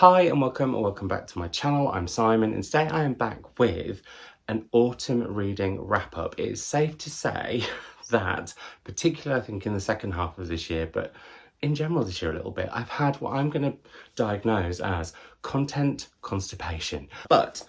Hi and welcome back to my channel. I'm Simon and today I am back with an autumn reading wrap up. It is safe to say that, particularly I think in the second half of this year, but in general this year a little bit, I've had what I'm going to diagnose as content constipation. But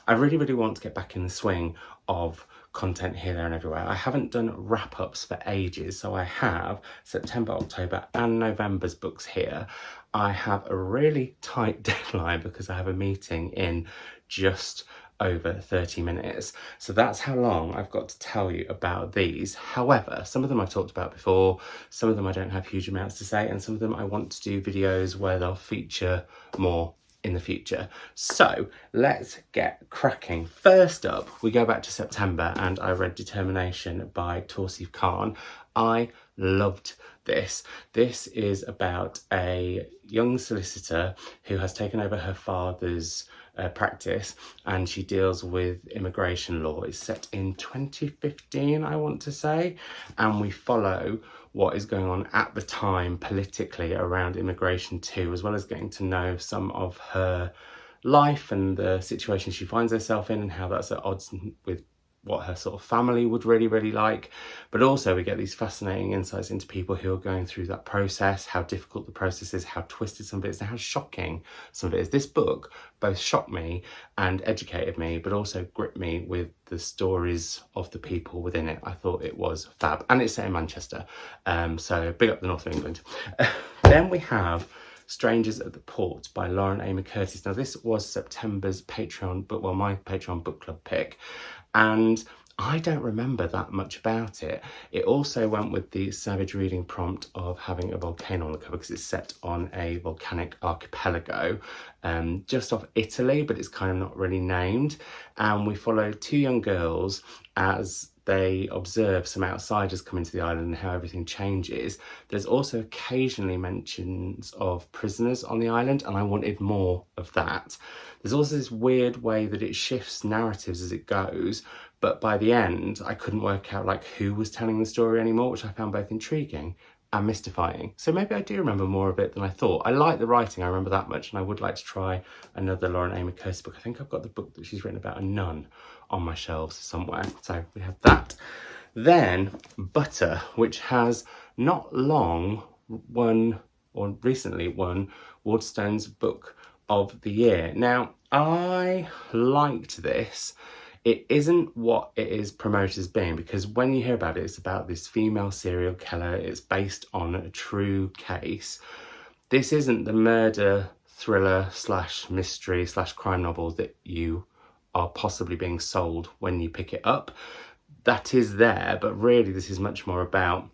I really want to get back in the swing of content here, there and everywhere. I haven't done wrap-ups for ages, so I have September, October and November's books here. I have a really tight deadline because I have a meeting in just over 30 minutes. So that's how long I've got to tell you about these. However, some of them I've talked about before, some of them I don't have huge amounts to say, and some of them I want to do videos where they'll feature more in the future. So let's get cracking. First up, we go back to September and I read Determination by Tausif Khan. I loved this. This is about a young solicitor who has taken over her father's practice, and she deals with immigration law. It's set in 2015, I want to say, and we follow what is going on at the time politically around immigration too, as well as getting to know some of her life and the situation she finds herself in and how that's at odds with what her sort of family would really like. But also we get these fascinating insights into people who are going through that process, how difficult the process is, how twisted some of it is, and how shocking some of it is. This book both shocked me and educated me, but also gripped me with the stories of the people within it. I thought it was fab, and it's set in Manchester, so big up the north of England. Then we have Strangers at the Port by Lauren Amy Curtis. Now this was September's Patreon book, well, my Patreon book club pick, and I don't remember that much about it. It also went with the savage reading prompt of having a volcano on the cover because it's set on a volcanic archipelago just off Italy, but it's kind of not really named. And we follow two young girls as they observe some outsiders come into the island and how everything changes. There's also occasionally mentions of prisoners on the island, and I wanted more of that. There's also this weird way that it shifts narratives as it goes, but by the end I couldn't work out like who was telling the story anymore, which I found both intriguing and mystifying. So maybe I do remember more of it than I thought. I like the writing, I remember that much, and I would like to try another Lauren Amy Curtis book. I think I've got the book that she's written about a nun on my shelves somewhere. So we have that. Then Butter, which has not long won, or recently won, Waterstone's Book of the Year. Now, I liked this. It isn't what it is promoted as being, because when you hear about it, it's about this female serial killer. It's based on a true case. This isn't the murder thriller slash mystery slash crime novel that you are possibly being sold when you pick it up. That is there, but really this is much more about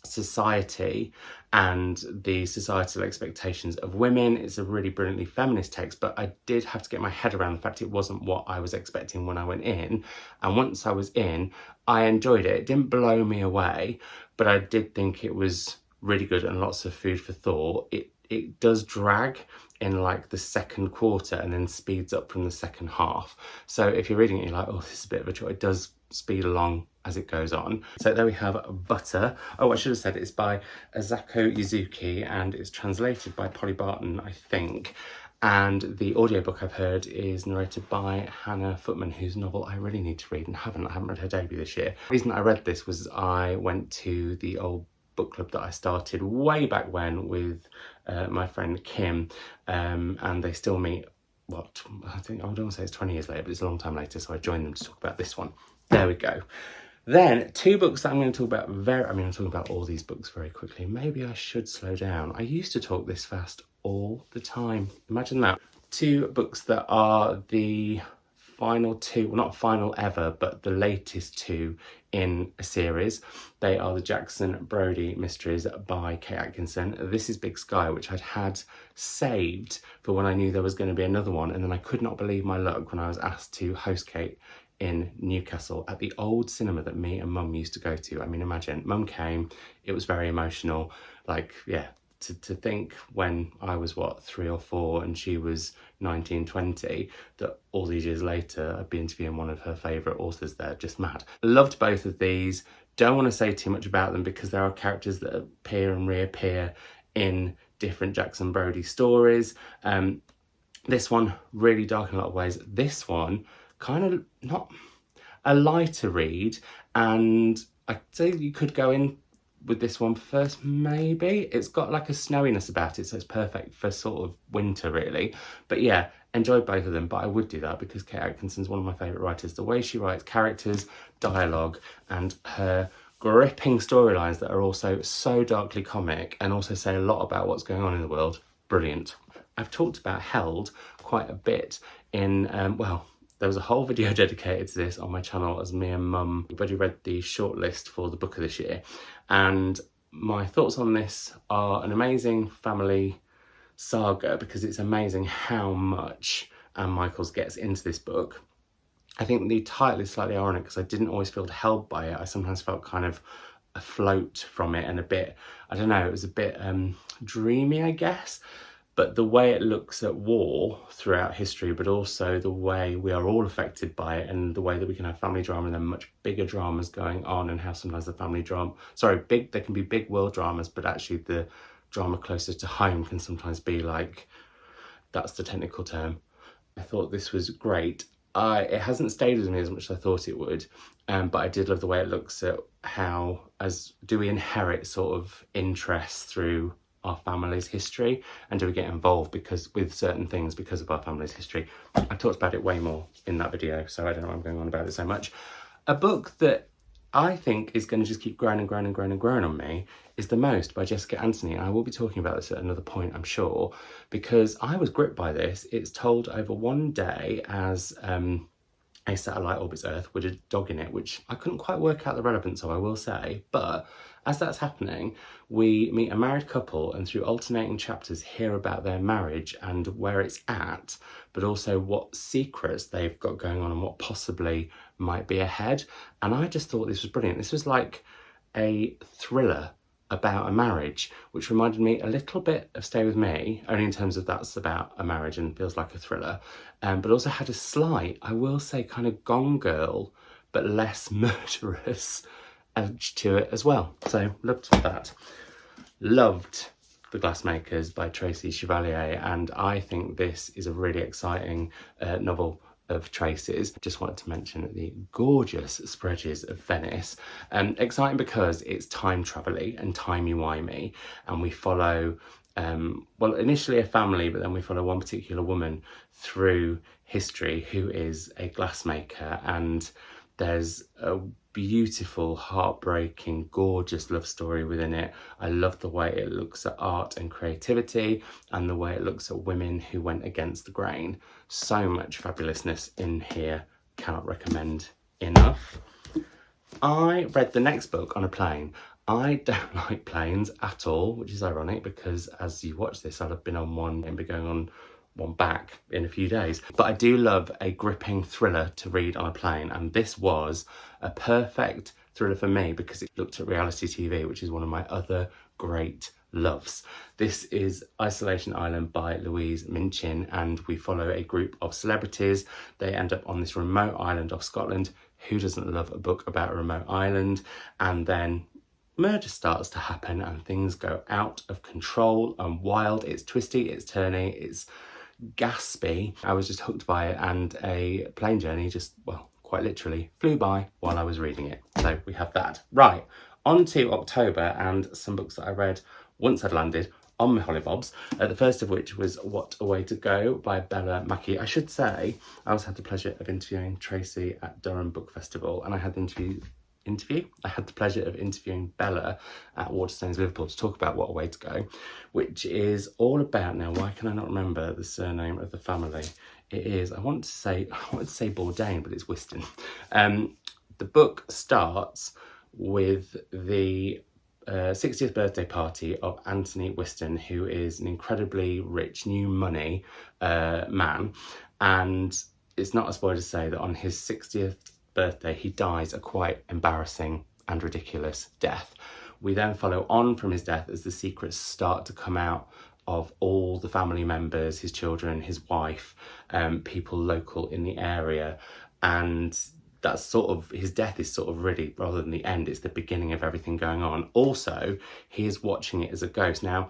society and the societal expectations of women. It's a really brilliantly feminist text, but I did have to get my head around the fact it wasn't what I was expecting when I went in. And once I was in, I enjoyed it. It didn't blow me away, but I did think it was really good and lots of food for thought. It does drag in like the second quarter and then speeds up from the second half. So if you're reading it, you're like, oh, this is a bit of a chore. It does speed along as it goes on. So there we have Butter. Oh, I should have said it's by Azako Yuzuki and it's translated by Polly Barton, I think. And the audiobook I've heard is narrated by Hannah Footman, whose novel I really need to read and haven't. I haven't read her debut this year. The reason I read this was I went to the old book club that I started way back when with my friend Kim, and they still meet, what, I think, I don't want to say it's 20 years later, but it's a long time later, so I joined them to talk about this one. There we go. Then two books that I'm going to talk about I'm talking about all these books very quickly. Maybe I should slow down. I used to talk this fast all the time. Imagine that. Two books that are the final two, well, not final ever, but the latest two in a series. They are the Jackson Brodie mysteries by Kate Atkinson. This is Big Sky, which I'd had saved for when I knew there was going to be another one, and then I could not believe my luck when I was asked to host Kate in Newcastle at the old cinema that me and Mum used to go to. I mean, imagine, Mum came, it was very emotional, like, yeah, to think when I was, what, 3 or 4 and she was 19, 20, that all these years later I'd be interviewing one of her favourite authors there, just mad. Loved both of these. Don't want to say too much about them because there are characters that appear and reappear in different Jackson Brodie stories. This one really dark in a lot of ways. This one kind of not a lighter read, and I'd say you could go in with this one first, maybe. It's got like a snowiness about it, so it's perfect for sort of winter, really. But yeah, enjoyed both of them, but I would do that because Kate Atkinson's one of my favourite writers. The way she writes characters, dialogue, and her gripping storylines that are also so darkly comic and also say a lot about what's going on in the world, brilliant. I've talked about Held quite a bit in, well, there was a whole video dedicated to this on my channel as me and Mum already read the shortlist for the book of this year. And my thoughts on this are an amazing family saga because it's amazing how much Anne Michaels gets into this book. I think the title is slightly ironic because I didn't always feel held by it. I sometimes felt kind of afloat from it and a bit, I don't know, it was a bit dreamy, I guess. But the way it looks at war throughout history, but also the way we are all affected by it and the way that we can have family drama and then much bigger dramas going on, and how sometimes the family drama, there can be big world dramas, but actually the drama closer to home can sometimes be like, that's the technical term. I thought this was great. It hasn't stayed with me as much as I thought it would, but I did love the way it looks at how, as do we inherit sort of interest through our family's history, and do we get involved with certain things because of our family's history. I talked about it way more in that video, so I don't know why I'm going on about it so much. A book that I think is going to just keep growing and growing and growing and growing on me is The Most by Jessica Anthony. I will be talking about this at another point, I'm sure, because I was gripped by this. It's told over one day as a satellite orbits Earth with a dog in it, which I couldn't quite work out the relevance of, I will say. But as that's happening, we meet a married couple and through alternating chapters hear about their marriage and where it's at, but also what secrets they've got going on and what possibly might be ahead. And I just thought this was brilliant. This was like a thriller about a marriage, which reminded me a little bit of Stay With Me, only in terms of that's about a marriage and feels like a thriller, but also had a slight, I will say, kind of Gone Girl, but less murderous edge to it as well. So loved that. Loved The Glassmakers by Tracy Chevalier, and I think this is a really exciting novel of Tracy's. Just wanted to mention the gorgeous spreads of Venice. Exciting because it's time travel-y and timey-wimey, and we follow, well, initially a family, but then we follow one particular woman through history who is a glassmaker, and there's a beautiful, heartbreaking, gorgeous love story within it. I love the way it looks at art and creativity and the way it looks at women who went against the grain. So much fabulousness in here, cannot recommend enough. I read the next book on a plane. I don't like planes at all, which is ironic because as you watch this, I'll have been on one and be going on one back in a few days. But I do love a gripping thriller to read on a plane, and this was a perfect thriller for me because it looked at reality TV, which is one of my other great loves. This is Isolation Island by Louise Minchin, and we follow a group of celebrities. They end up on this remote island off Scotland. Who doesn't love a book about a remote island? And then murder starts to happen and things go out of control and wild. It's twisty, it's turny, it's gaspy. I was just hooked by it, and a plane journey just, well, quite literally flew by while I was reading it. So we have that. Right, on to October and some books that I read once I'd landed on my hollybobs, the first of which was What a Way to Go by Bella Mackie. I should say I also had the pleasure of interviewing Tracy at Durham Book Festival, and I had the pleasure of interviewing Bella at Waterstones Liverpool to talk about What a Way to Go, which is all about, now why can I not remember the surname of the family? It is, I want to say Bourdain, but it's Whiston. The book starts with the 60th birthday party of Anthony Whiston, who is an incredibly rich new money man, and it's not a spoiler to say that on his 60th birthday he dies a quite embarrassing and ridiculous death. We then follow on from his death as the secrets start to come out of all the family members, his children, his wife, people local in the area, and that's sort of, his death is sort of really, rather than the end, it's the beginning of everything going on. Also, he is watching it as a ghost. Now,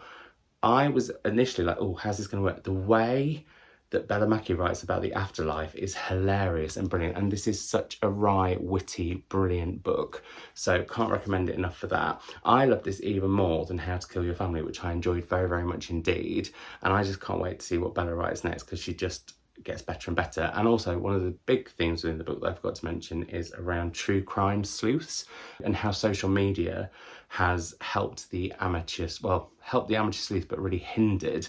I was initially like, oh, how's this going to work? The way that Bella Mackie writes about the afterlife is hilarious and brilliant, and this is such a wry, witty, brilliant book, so can't recommend it enough for that. I love this even more than How to Kill Your Family, which I enjoyed very, very much indeed, and I just can't wait to see what Bella writes next, because she just gets better and better. And also, one of the big themes within the book that I forgot to mention is around true crime sleuths and how social media has helped the amateur sleuth, but really hindered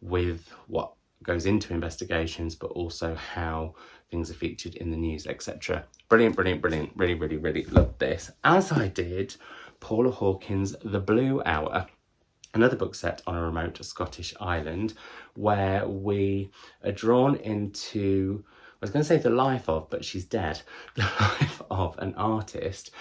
with what goes into investigations, but also how things are featured in the news, etc. Brilliant, brilliant, brilliant. Really, really, really loved this. As I did Paula Hawkins' The Blue Hour, another book set on a remote Scottish island, where we are drawn into, I was going to say the life of, but she's dead, the life of an artist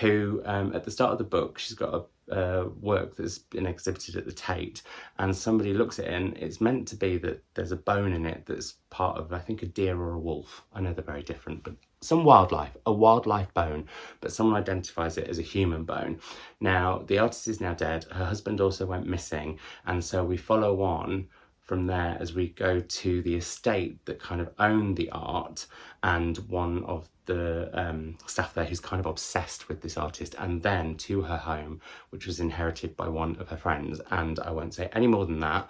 who, at the start of the book, she's got a work that's been exhibited at the Tate, and somebody looks at it and it's meant to be that there's a bone in it that's part of, I think, a deer or a wolf. I know they're very different, but some wildlife, a wildlife bone, but someone identifies it as a human bone. Now, the artist is now dead. Her husband also went missing, and so we follow on from there as we go to the estate that kind of owned the art, and one of the staff there who's kind of obsessed with this artist, and then to her home, which was inherited by one of her friends. And I won't say any more than that,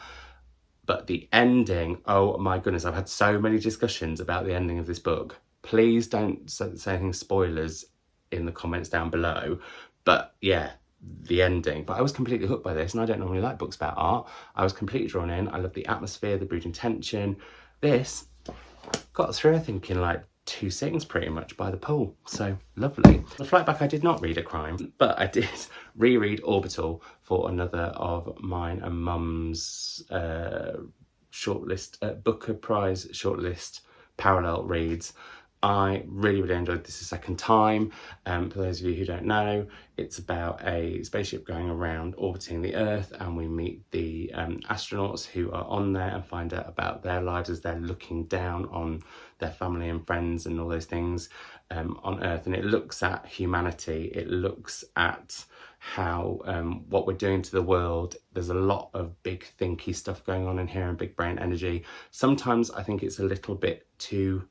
but the ending, oh my goodness, I've had so many discussions about the ending of this book. Please don't say anything spoilers in the comments down below, but yeah, the ending. But I was completely hooked by this, and I don't normally like books about art. I was completely drawn in. I love the atmosphere, the brooding tension. This got through, I think, in like 2 sittings pretty much by the pool, so lovely. The flight back, I did not read a crime, but I did reread Orbital for another of mine and Mum's shortlist, Booker Prize shortlist parallel reads. I really, really enjoyed this a second time. For those of you who don't know, it's about a spaceship going around orbiting the Earth, and we meet the astronauts who are on there and find out about their lives as they're looking down on their family and friends and all those things on Earth. And it looks at humanity, it looks at how what we're doing to the world. There's a lot of big thinky stuff going on in here and big brain energy. Sometimes I think it's a little bit too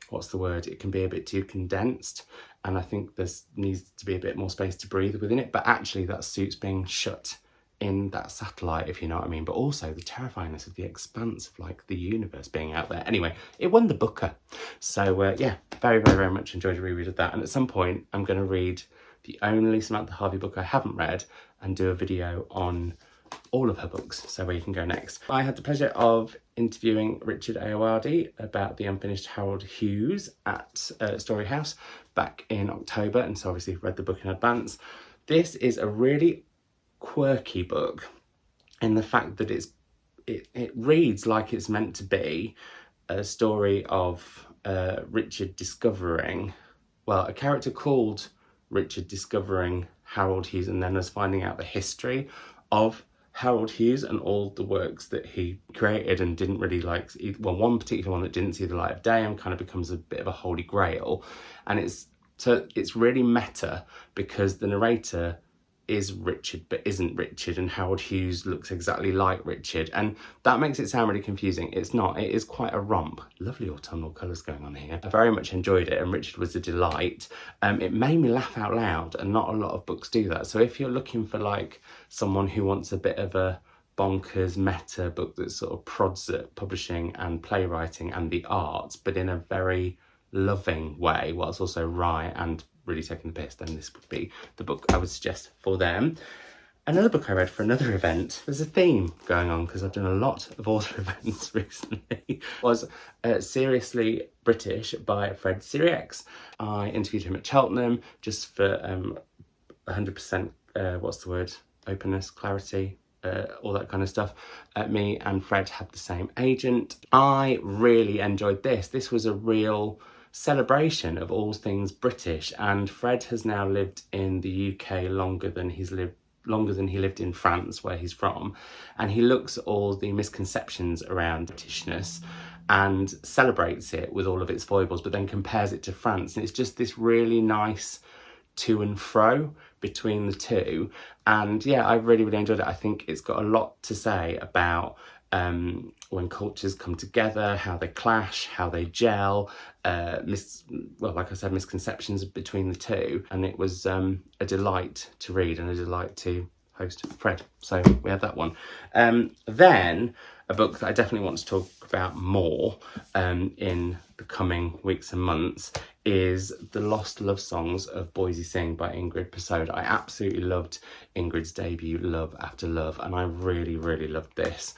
what's the word, it can be a bit too condensed, and I think there's needs to be a bit more space to breathe within it, but actually that suits being shut in that satellite, if you know what I mean. But also the terrifyingness of the expanse of like the universe being out there. Anyway, it won the Booker, so yeah, very, very, very much enjoyed a reread of that. And at some point I'm going to read the only Samantha Harvey book I haven't read and do a video on all of her books, so where you can go next. I had the pleasure of interviewing Richard Ayoade about the unfinished Harold Hughes at Story House back in October, and so obviously read the book in advance. This is a really quirky book in the fact that it reads like it's meant to be a story of Richard discovering, well, a character called Richard discovering Harold Hughes, and then us finding out the history of Harold Hughes and all the works that he created and didn't really like. Well, one particular one that didn't see the light of day and kind of becomes a bit of a holy grail. And it's really meta, because the narrator is Richard but isn't Richard, and Harold Hughes looks exactly like Richard, and that makes it sound really confusing. It's not, it is quite a romp. Lovely autumnal colours going on here. I very much enjoyed it, and Richard was a delight. It made me laugh out loud, and not a lot of books do that. So if you're looking for like someone who wants a bit of a bonkers meta book that sort of prods at publishing and playwriting and the arts, but in a very loving way, while it's also wry and really taking the piss, then this would be the book I would suggest for them. Another book I read for another event, there's a theme going on because I've done a lot of author events recently, was Seriously British by Fred Sirieix. I interviewed him at Cheltenham just for 100%, what's the word, openness, clarity, all that kind of stuff. Me and Fred had the same agent. I really enjoyed this. This was a real celebration of all things British, and Fred has now lived in the UK longer than he lived in France, where he's from, and he looks at all the misconceptions around Britishness and celebrates it with all of its foibles, but then compares it to France, and it's just this really nice to and fro between the two. And yeah, I really, really enjoyed it. I think it's got a lot to say about when cultures come together, how they clash, how they gel, like I said, misconceptions between the two. And it was a delight to read and a delight to host Fred. So we had that one. Then a book that I definitely want to talk about more in the coming weeks and months is The Lost Love Songs of Boise Sing by Ingrid Persaud. I absolutely loved Ingrid's debut, Love After Love, and I really, really loved this.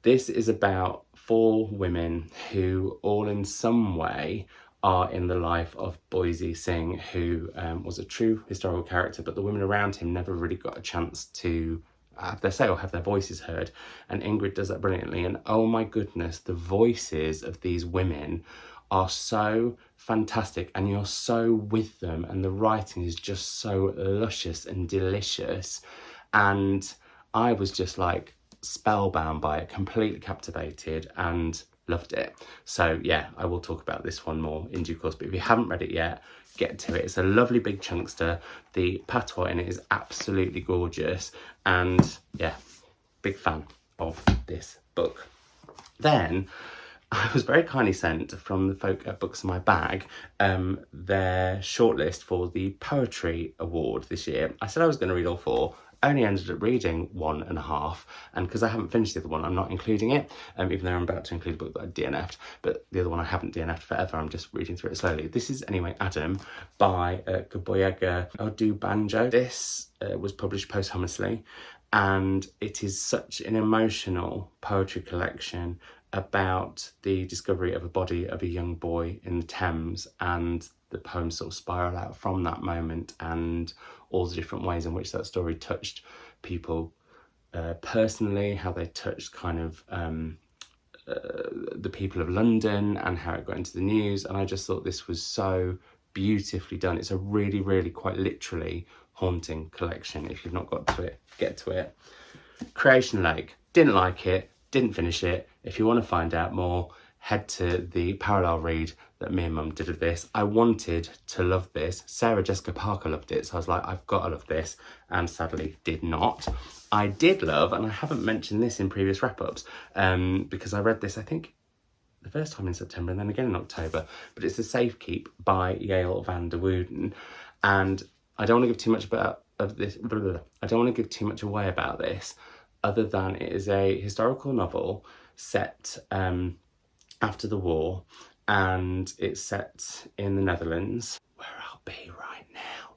This is about 4 women who all in some way are in the life of Boise Sing, who was a true historical character, but the women around him never really got a chance to have their say or have their voices heard. And Ingrid does that brilliantly. And oh my goodness, the voices of these women are so fantastic, and you're so with them, and the writing is just so luscious and delicious. And I was just like spellbound by it, completely captivated, and loved it. So yeah, I will talk about this one more in due course, but if you haven't read it yet, get to it. It's a lovely big chunkster. The patois in it is absolutely gorgeous, and yeah, big fan of this book. Then I was very kindly sent from the folk at Books in My Bag their shortlist for the Poetry Award this year. I said I was going to read all 4, only ended up reading 1.5, and because I haven't finished the other one, I'm not including it, even though I'm about to include a book that I DNF'd, but the other one I haven't DNF'd forever, I'm just reading through it slowly. This is Anyway Adam by Gboyega Odubanjo. This was published posthumously, and it is such an emotional poetry collection about the discovery of a body of a young boy in the Thames, and the poems sort of spiral out from that moment, and all the different ways in which that story touched people personally, how they touched kind of the people of London, and how it got into the news. And I just thought this was so beautifully done. It's a really, really quite literally haunting collection. If you've not got to it, get to it. Creation Lake, didn't like it, didn't finish it. If you want to find out more, head to the parallel read that me and Mum did of this. I wanted to love this. Sarah Jessica Parker loved it, so I was like, I've got to love this, and sadly did not. I did love, and I haven't mentioned this in previous wrap-ups, because I read this, I think, the first time in September and then again in October, but it's The Safekeep by Yael van der Wooden, and I don't want to give too much I don't want to give too much away about this, other than it is a historical novel set after the war, and it's set in the Netherlands, where I'll be right now.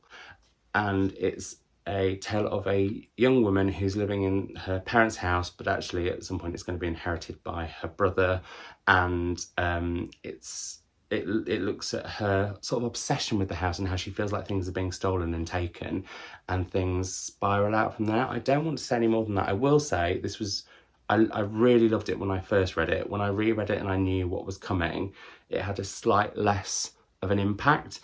And it's a tale of a young woman who's living in her parents' house, but actually at some point it's going to be inherited by her brother. And it looks at her sort of obsession with the house and how she feels like things are being stolen and taken, and things spiral out from there. I don't want to say any more than that. I will say this was, I really loved it when I first read it. When I reread it and I knew what was coming, it had a slight less of an impact,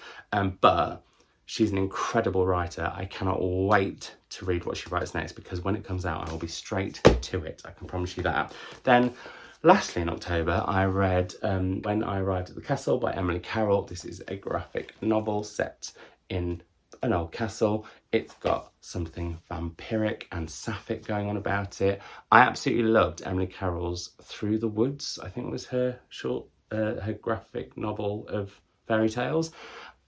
but she's an incredible writer. I cannot wait to read what she writes next, because when it comes out, I will be straight to it. I can promise you that. Then, lastly, in October, I read When I Arrived at the Castle by Emily Carroll. This is a graphic novel set in an old castle. It's got something vampiric and sapphic going on about it. I absolutely loved Emily Carroll's Through the Woods. I think it was her her graphic novel of fairy tales.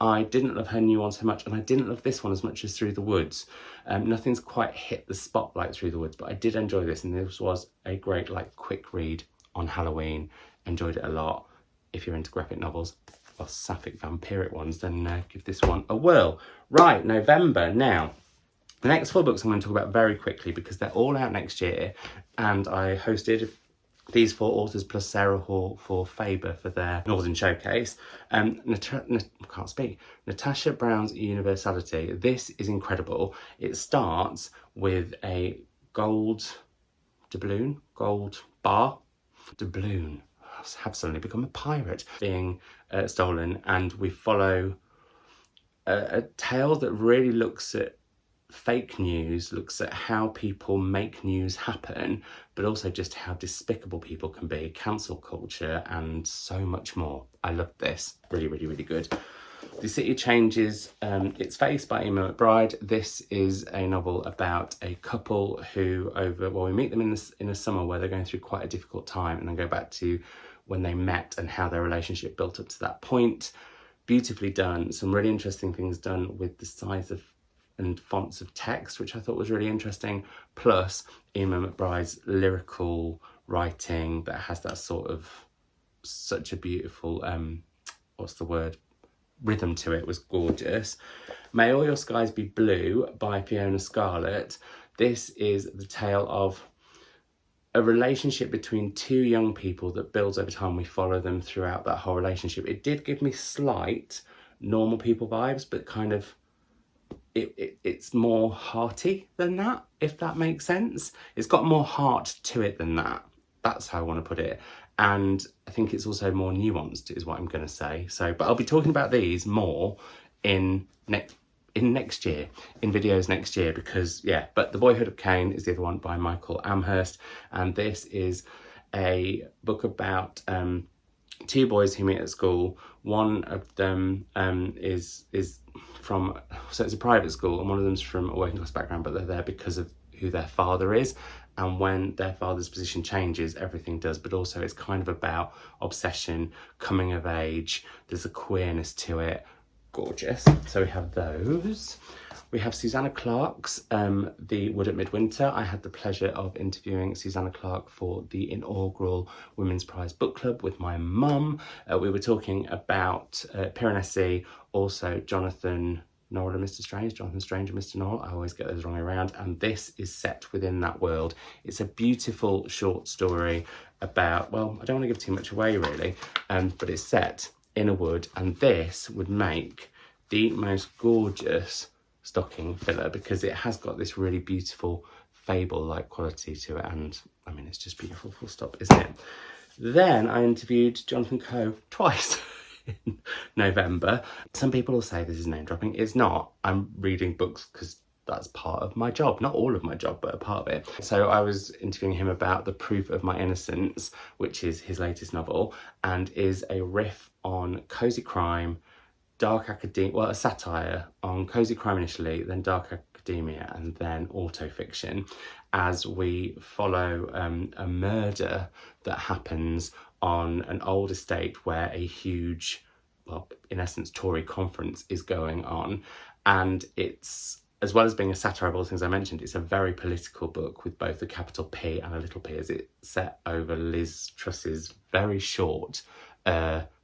I didn't love her new one so much, and I didn't love this one as much as Through the Woods. Nothing's quite hit the spot like Through the Woods, but I did enjoy this, and this was a great quick read on Halloween. Enjoyed it a lot. If you're into graphic novels or sapphic vampiric ones, then give this one a whirl. Right, November. Now, the next 4 books I'm going to talk about very quickly, because they're all out next year, and I hosted these 4 authors plus Sarah Hall for Faber for their Northern Showcase. Natasha Brown's Universality. This is incredible. It starts with a gold bar. Doubloon. I have suddenly become a pirate, being stolen, and we follow a tale that really looks at fake news, looks at how people make news happen, but also just how despicable people can be, cancel culture, and so much more. I loved this. Really, really, really good. The City Changes Its Face by Emma McBride. This is a novel about a couple who we meet them in the summer where they're going through quite a difficult time, and then go back to when they met and how their relationship built up to that point. Beautifully done. Some really interesting things done with the size of and fonts of text, which I thought was really interesting. Plus Emma McBride's lyrical writing that has that sort of such a beautiful rhythm to it, was gorgeous. May All Your Skies Be Blue by Fiona Scarlett. This is the tale of a relationship between two young people that builds over time. We follow them throughout that whole relationship. It did give me slight Normal People vibes, but kind of it's more hearty than that, if that makes sense. It's got more heart to it than that. That's how I want to put it. And I think it's also more nuanced, is what I'm going to say. So, but I'll be talking about these more in next year, in videos next year, because yeah. But The Boyhood of Cain is the other one by Michael Amherst, and this is a book about two boys who meet at school. One of them is from, so it's a private school, and one of them's from a working class background, but they're there because of who their father is. And when their father's position changes, everything does. But also it's kind of about obsession, coming of age. There's a queerness to it. Gorgeous. So we have those. We have Susanna Clarke's The Wood at Midwinter. I had the pleasure of interviewing Susanna Clarke for the inaugural Women's Prize Book Club with my mum. We were talking about Piranesi, also Jonathan Norrell and Mr. Strange, Jonathan Strange and Mr. Norrell. I always get those wrong around. And this is set within that world. It's a beautiful short story about, well, I don't want to give too much away really, but it's set in a wood, and this would make the most gorgeous stocking filler because it has got this really beautiful fable-like quality to it, and I mean, it's just beautiful, full stop, isn't it? Then I interviewed Jonathan Coe twice in November. Some people will say this is name dropping. It's not. I'm reading books because that's part of my job. Not all of my job, but a part of it. So I was interviewing him about The Proof of My Innocence, which is his latest novel, and is a riff on cozy crime, dark academia, well, a satire on cozy crime initially, then dark academia, and then autofiction, as we follow a murder that happens on an old estate where a huge, well, in essence, Tory conference is going on. And it's, as well as being a satire of all the things I mentioned, it's a very political book with both a capital P and a little p, as it's set over Liz Truss's very short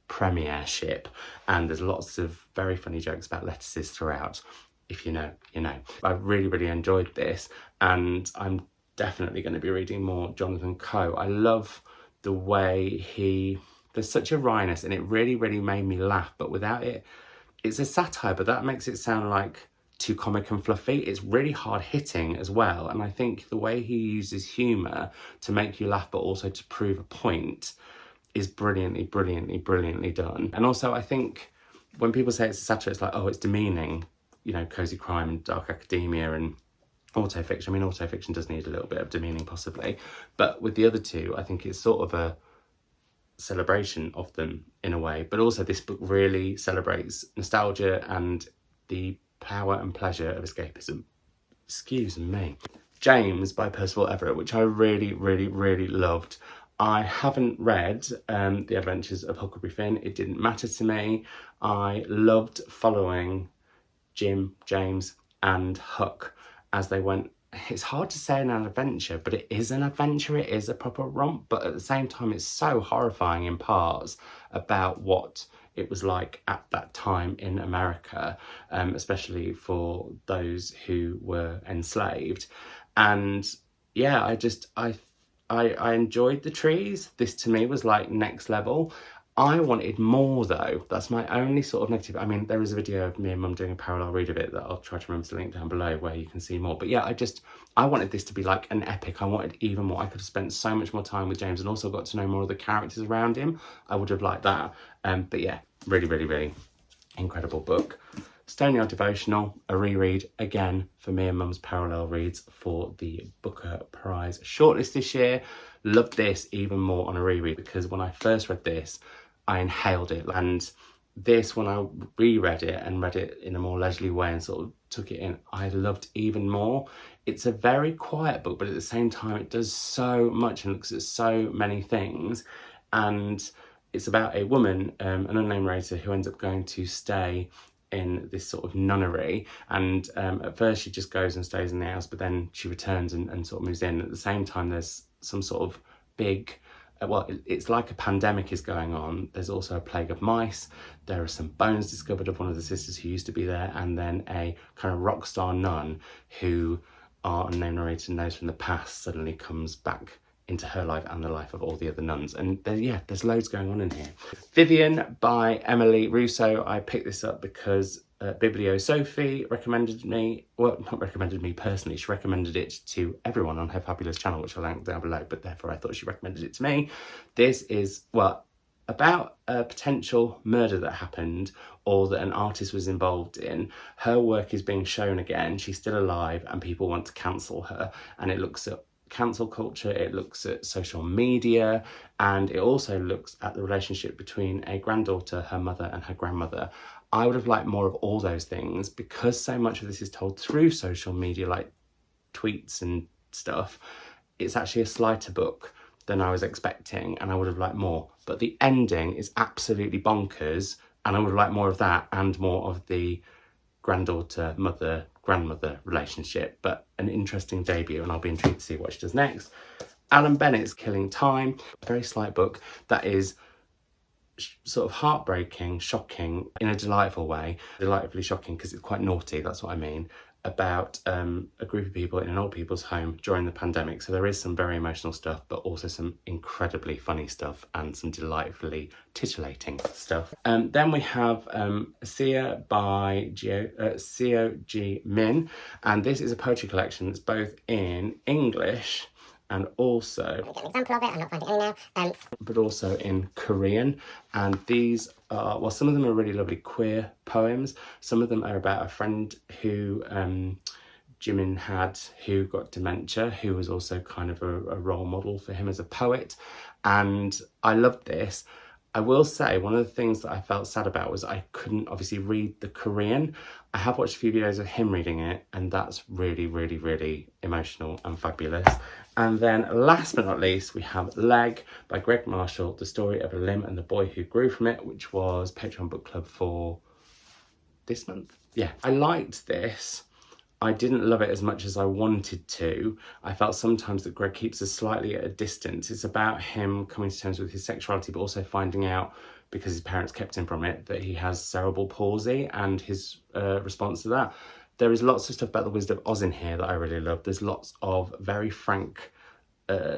premiership, and there's lots of very funny jokes about lettuces throughout. If you know, you know. I really, really enjoyed this, and I'm definitely going to be reading more Jonathan Coe. I love the way there's such a wryness, and it really, really made me laugh, but without it, it's a satire, but that makes it sound like too comic and fluffy. It's really hard hitting as well, and I think the way he uses humour to make you laugh but also to prove a point is brilliantly, brilliantly, brilliantly done. And also I think when people say it's a satire, it's like, oh, it's demeaning, you know, cozy crime and dark academia and autofiction. I mean, autofiction does need a little bit of demeaning possibly, but with the other two, I think it's sort of a celebration of them in a way. But also this book really celebrates nostalgia and the power and pleasure of escapism. Excuse me. James by Percival Everett, which I really, really, really loved. I haven't read The Adventures of Huckleberry Finn. It didn't matter to me. I loved following Jim, James and Huck as they went. It's hard to say an adventure, but it is an adventure. It is a proper romp, but at the same time, it's so horrifying in parts about what it was like at that time in America, especially for those who were enslaved. And yeah, I enjoyed the trees. This to me was like next level. I wanted more though. That's my only sort of negative. I mean, there is a video of me and mum doing a parallel read of it that I'll try to remember to link down below where you can see more. But yeah, I wanted this to be like an epic. I wanted even more. I could have spent so much more time with James and also got to know more of the characters around him. I would have liked that. But yeah, really, really, really incredible book. Stoneyard Devotional, a reread again for me and mum's parallel reads for the Booker Prize shortlist this year. Loved this even more on a reread because when I first read this, I inhaled it, and this, when I reread it and read it in a more leisurely way and sort of took it in, I loved even more. It's a very quiet book, but at the same time it does so much and looks at so many things. And it's about a woman, an unnamed narrator, who ends up going to stay in this sort of nunnery, and at first she just goes and stays in the house, but then she returns and sort of moves in. At the same time, there's some sort of big well, it's like a pandemic is going on. There's also a plague of mice. There are some bones discovered of one of the sisters who used to be there, and then a kind of rock star nun who our unnamed narrator knows from the past suddenly comes back into her life and the life of all the other nuns. And there's loads going on in here. Vivian by Emily Russo. I picked this up because Biblio Sophie recommended me, well, not recommended me personally, she recommended it to everyone on her fabulous channel, which I'll link down below, but therefore I thought she recommended it to me. This is, well, about a potential murder that happened or that an artist was involved in. Her work is being shown again. She's still alive and people want to cancel her, and it looks at cancel culture, it looks at social media, and it also looks at the relationship between a granddaughter, her mother, and her grandmother. I would have liked more of all those things. Because so much of this is told through social media, like tweets and stuff, it's actually a slighter book than I was expecting, and I would have liked more. But the ending is absolutely bonkers, and I would have liked more of that and more of the granddaughter, mother, grandmother relationship. But an interesting debut, and I'll be intrigued to see what she does next. Alan Bennett's Killing Time, a very slight book that is sort of heartbreaking, shocking in a delightful way. Delightfully shocking because it's quite naughty, that's what I mean, about a group of people in an old people's home during the pandemic. So there is some very emotional stuff, but also some incredibly funny stuff and some delightfully titillating stuff. Then we have Sia by Seo Ji Min, and this is a poetry collection that's both in English and also, an example of it, I'm not finding any now, but also in Korean. And these are, well, some of them are really lovely queer poems. Some of them are about a friend who Jimin had, who got dementia, who was also kind of a role model for him as a poet. And I loved this. I will say one of the things that I felt sad about was I couldn't obviously read the Korean. I have watched a few videos of him reading it, and that's really, really, really emotional and fabulous. And then last but not least, we have Leg by Greg Marshall, the story of a limb and the boy who grew from it, which was Patreon book club for this month. Yeah, I liked this. I didn't love it as much as I wanted to. I felt sometimes that Greg keeps us slightly at a distance. It's about him coming to terms with his sexuality, but also finding out, because his parents kept him from it, that he has cerebral palsy and his response to that. There is lots of stuff about the Wizard of Oz in here that I really love. There's lots of very frank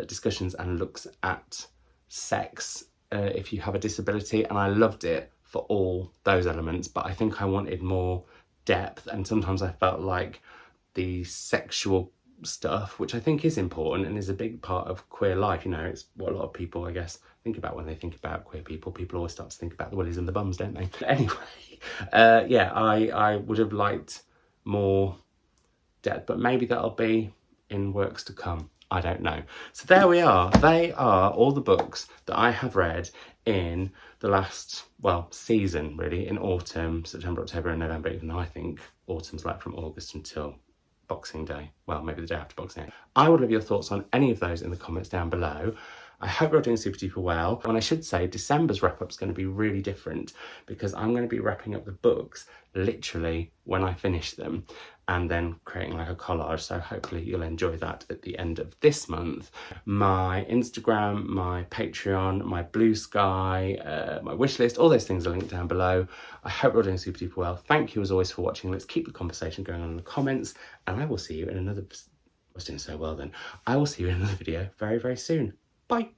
discussions and looks at sex if you have a disability, and I loved it for all those elements, but I think I wanted more depth, and sometimes I felt like the sexual stuff, which I think is important and is a big part of queer life, you know, it's what a lot of people, I guess, think about when they think about queer people. People always start to think about the willies and the bums, don't they? Anyway, yeah, I would have liked more depth, but maybe that'll be in works to come. I don't know. So there we are. They are all the books that I have read in the last, well, season really, in autumn, September, October and November, even though I think autumn's like from August until Boxing Day. Well, maybe the day after Boxing Day. I would love your thoughts on any of those in the comments down below. I hope you're doing super duper well. And I should say December's wrap up is going to be really different because I'm going to be wrapping up the books literally when I finish them and then creating like a collage. So hopefully you'll enjoy that at the end of this month. My Instagram, my Patreon, my Blue Sky, my wishlist, all those things are linked down below. I hope you're doing super duper well. Thank you as always for watching. Let's keep the conversation going on in the comments, and I will see you in another, I was doing so well then. I will see you in another video very, very soon. Bye.